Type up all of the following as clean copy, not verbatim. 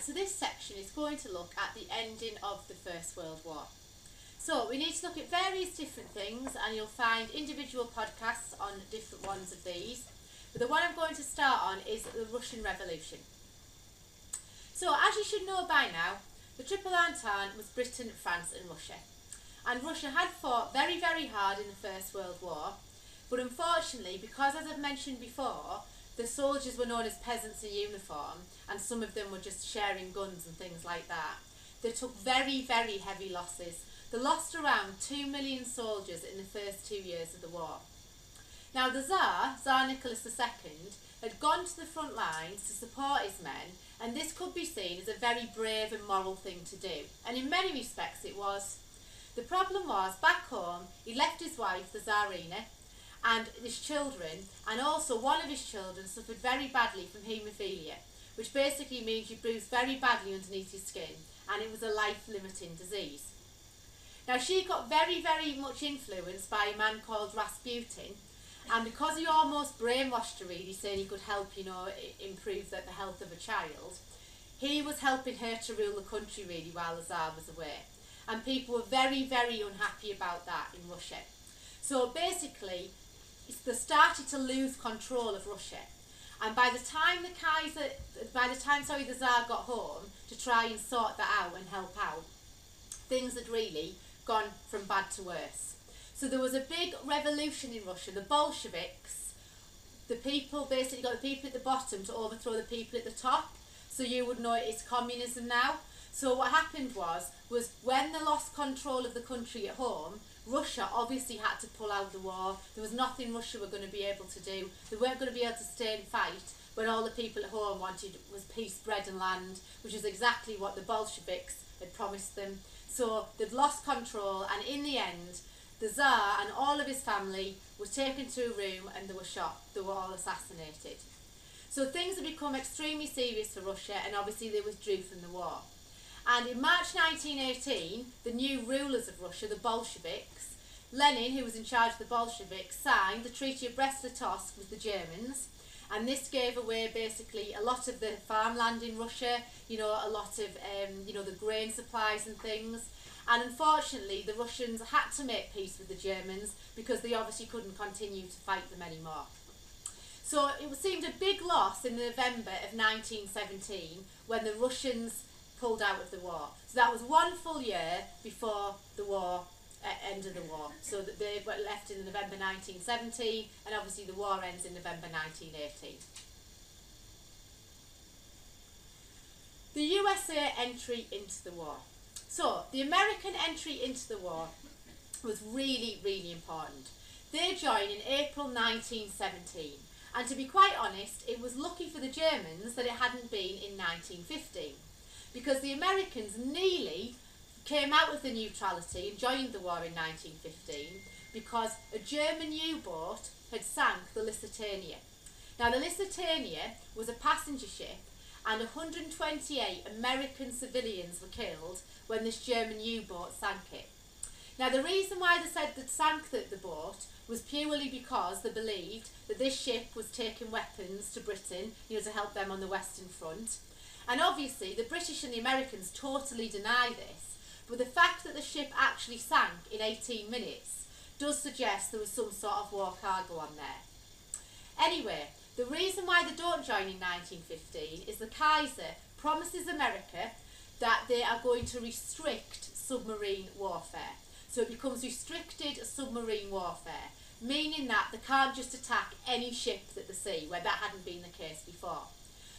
Right, so this section is going to look at the ending of the First World War. So we need to look at various different things, and you'll find individual podcasts on different ones of these. But the one I'm going to start on is the Russian Revolution. So as you should know by now, the Triple Entente was Britain, France and Russia. And Russia had fought very, very hard in the First World War. But unfortunately, because as I've mentioned before, the soldiers were known as peasants in uniform, and some of them were just sharing guns and things like that, they took very, very heavy losses. They lost around 2 million soldiers in the first 2 years of the war. Now the Tsar Nicholas II, had gone to the front lines to support his men, and this could be seen as a very brave and moral thing to do. And in many respects it was. The problem was, back home, he left his wife, the Tsarina, and his children, and also one of his children suffered very badly from haemophilia, which basically means you bruise very badly underneath your skin, and it was a life-limiting disease. Now she got very, very much influenced by a man called Rasputin, and because he almost brainwashed her really, saying he could help, improve the health of a child, he was helping her to rule the country really while the Tsar was away. And people were very, very unhappy about that in Russia. So basically, they started to lose control of Russia. And by the time the Tsar got home to try and sort that out and help out, things had really gone from bad to worse. So there was a big revolution in Russia. The Bolsheviks, the people basically got the people at the bottom to overthrow the people at the top. So you would know it's communism now. So what happened was when they lost control of the country at home, Russia obviously had to pull out the war. There was nothing Russia were going to be able to do. They weren't going to be able to stay and fight when all the people at home wanted was peace, bread and land, which is exactly what the Bolsheviks had promised them. So they'd lost control, and in the end, the Tsar and all of his family were taken to a room and they were shot. They were all assassinated. So things had become extremely serious for Russia, and obviously they withdrew from the war. And in March 1918, the new rulers of Russia, the Bolsheviks, Lenin, who was in charge of the Bolsheviks, signed the Treaty of Brest-Litovsk with the Germans, and this gave away basically a lot of the farmland in Russia, a lot of the grain supplies and things. And unfortunately, the Russians had to make peace with the Germans because they obviously couldn't continue to fight them anymore. So it seemed a big loss in November of 1917 when the Russians pulled out of the war. So that was 1 full year before the war, end of the war. So that they were left in November 1917, and obviously the war ends in November 1918. The USA entry into the war. So the American entry into the war was really, really important. They joined in April 1917, and to be quite honest, it was lucky for the Germans that it hadn't been in 1915, because the Americans nearly came out of the neutrality and joined the war in 1915 because a German U-boat had sank the Lusitania. Now the Lusitania was a passenger ship, and 128 American civilians were killed when this German U-boat sank it. Now the reason why they said they'd sank the boat was purely because they believed that this ship was taking weapons to Britain, to help them on the Western Front. And obviously the British and the Americans totally deny this, but the fact that the ship actually sank in 18 minutes does suggest there was some sort of war cargo on there. Anyway, the reason why they don't join in 1915 is the Kaiser promises America that they are going to restrict submarine warfare. So it becomes restricted submarine warfare, meaning that they can't just attack any ship that they see, where that hadn't been the case before.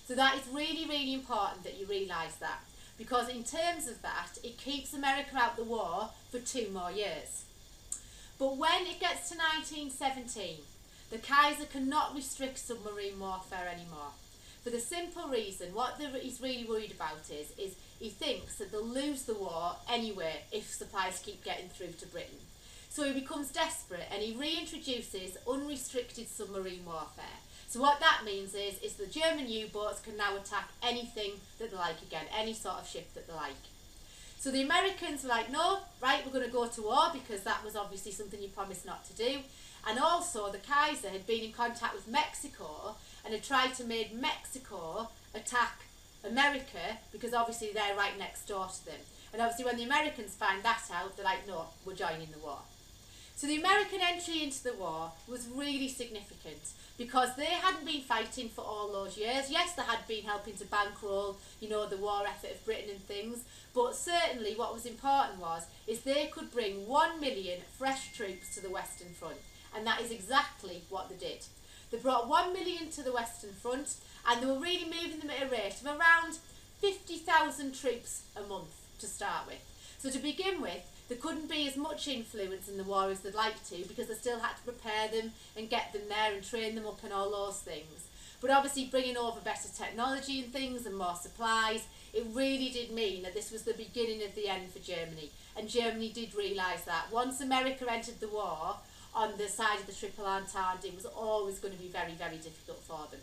So that is really, really important that you realise that, because in terms of that, it keeps America out the war for 2 more years. But when it gets to 1917, the Kaiser cannot restrict submarine warfare anymore. For the simple reason, what he's really worried about is he thinks that they'll lose the war anyway if supplies keep getting through to Britain. So he becomes desperate and he reintroduces unrestricted submarine warfare. So what that means is the German U-boats can now attack anything that they like again, any sort of ship that they like. So the Americans were like, no, right, we're going to go to war, because that was obviously something you promised not to do. And also the Kaiser had been in contact with Mexico and had tried to make Mexico attack America, because obviously they're right next door to them. And obviously when the Americans find that out, they're like, no, we're joining the war. So the American entry into the war was really significant because they hadn't been fighting for all those years. Yes, they had been helping to bankroll, you know, the war effort of Britain and things, but certainly what was important is they could bring 1 million fresh troops to the Western Front, and that is exactly what they did. They brought 1 million to the Western Front, and they were really moving them at a rate of around 50,000 troops a month to start with. So to begin with, there couldn't be as much influence in the war as they'd like to, because they still had to prepare them and get them there and train them up and all those things. But obviously bringing over better technology and things and more supplies, it really did mean that this was the beginning of the end for Germany. And Germany did realise that. Once America entered the war on the side of the Triple Entente, it was always going to be very, very difficult for them.